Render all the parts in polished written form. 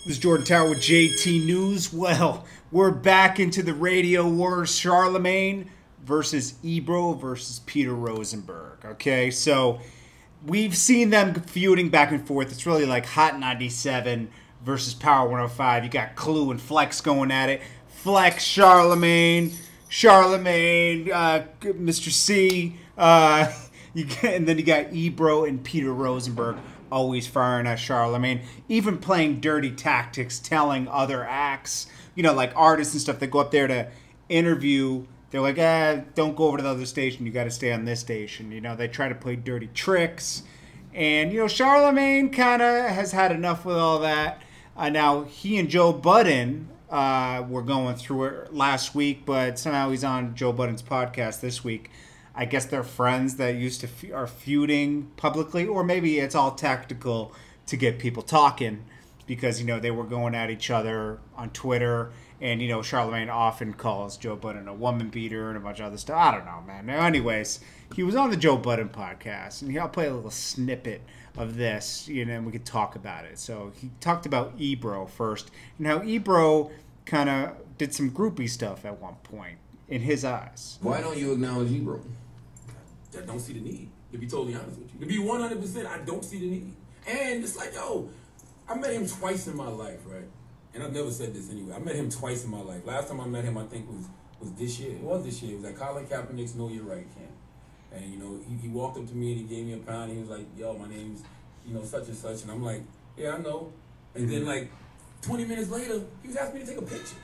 This is Jordan Tower with JT News. Well, we're back into the radio wars. Charlamagne versus Ebro versus Peter Rosenberg. Okay, so we've seen them feuding back and forth. It's really like Hot 97 versus Power 105. You got Clue and Flex going at it. Flex, Charlamagne, Mr. C. And then you got Ebro and Peter Rosenberg always firing at Charlamagne, even playing dirty tactics, telling other acts, you know, like artists and stuff that go up there to interview. They're like, don't go over to the other station. You got to stay on this station. You know, they try to play dirty tricks. And, you know, Charlamagne kind of has had enough with all that. Now, he and Joe Budden were going through it last week, but somehow he's on Joe Budden's podcast this week. I guess they're friends that used to are feuding publicly, or maybe it's all tactical to get people talking because, you know, they were going at each other on Twitter. And, you know, Charlamagne often calls Joe Budden a woman beater and a bunch of other stuff. I don't know, man. Anyways, he was on the Joe Budden podcast, and I'll play a little snippet of this, you know, and we could talk about it. So he talked about Ebro first, and how Ebro kind of did some groupie stuff at one point in his eyes. Why don't you acknowledge Ebro? I don't see the need, to be totally honest with you. To be 100%, I don't see the need. And it's like, yo, I met him twice in my life, right? And I've never said this anyway. I met him twice in my life. Last time I met him, I think, was this year. It was this year. It was at Colin Kaepernick's Know You're Right camp. And, you know, he walked up to me and he gave me a pound. And he was like, yo, my name's, you know, such and such. And I'm like, yeah, I know. And then, like, 20 minutes later, he was asking me to take a picture.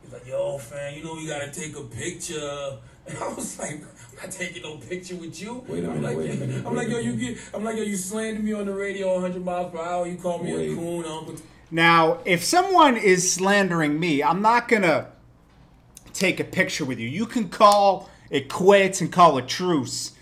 He's like, yo, fam, you know we gotta take a picture. And I was like, I'm not taking no picture with you. Wait a minute. I'm like, yo, you slandered me on the radio 100 miles per hour. You called me a coon, Uncle. Now, if someone is slandering me, I'm not gonna take a picture with you. You can call it quits and call it truce.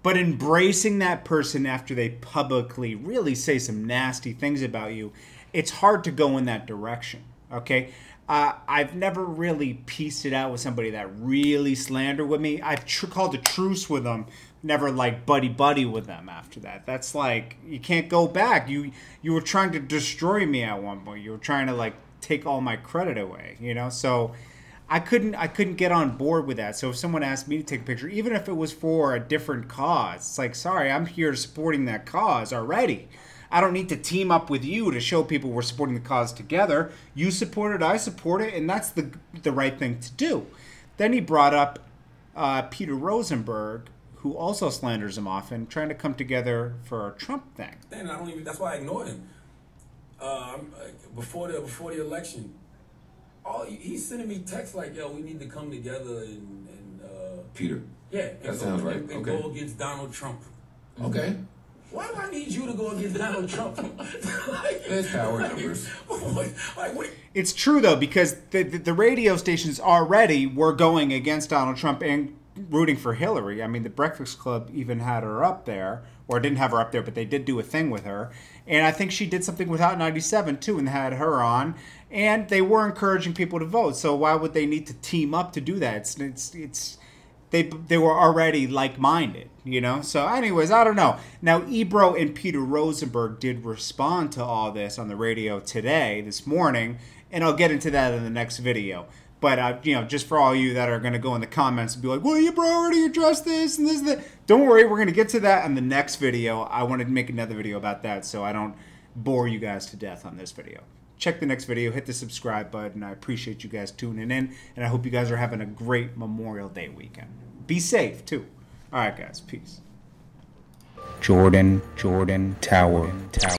But embracing that person after they publicly really say some nasty things about you, it's hard to go in that direction, okay? I've never really pieced it out with somebody that really slandered with me. I've called a truce with them, never like buddy with them after that. That's like, you can't go back. You were trying to destroy me at one point. You were trying to like take all my credit away, you know? So I couldn't get on board with that. So if someone asked me to take a picture, even if it was for a different cause, it's like, sorry, I'm here supporting that cause already. I don't need to team up with you to show people we're supporting the cause together. You support it, I support it, and that's the right thing to do. Then he brought up Peter Rosenberg, who also slanders him often, trying to come together for a Trump thing. And I don't even. That's why I ignored him. Before the election, he's sending me texts like, "Yo, we need to come together and Peter. Yeah, that sounds right. And Okay. go against Donald Trump. Okay. Why do I need you to go against Donald Trump? There's power numbers. What? It's true, though, because the radio stations already were going against Donald Trump and rooting for Hillary. I mean, the Breakfast Club even had her up there, or didn't have her up there, but they did do a thing with her. And I think she did something with Hot 97, too, and had her on. And they were encouraging people to vote, so why would they need to team up to do that? They were already like-minded, you know? So anyways, I don't know. Now, Ebro and Peter Rosenberg did respond to all this on the radio today, this morning, and I'll get into that in the next video. But, you know, just for all you that are going to go in the comments and be like, well, Ebro already addressed this and this and that. Don't worry, we're going to get to that in the next video. I wanted to make another video about that so I don't bore you guys to death on this video. Check the next video, hit the subscribe button. I appreciate you guys tuning in, and I hope you guys are having a great Memorial Day weekend. Be safe, too. All right, guys. Peace. Jordan Tower.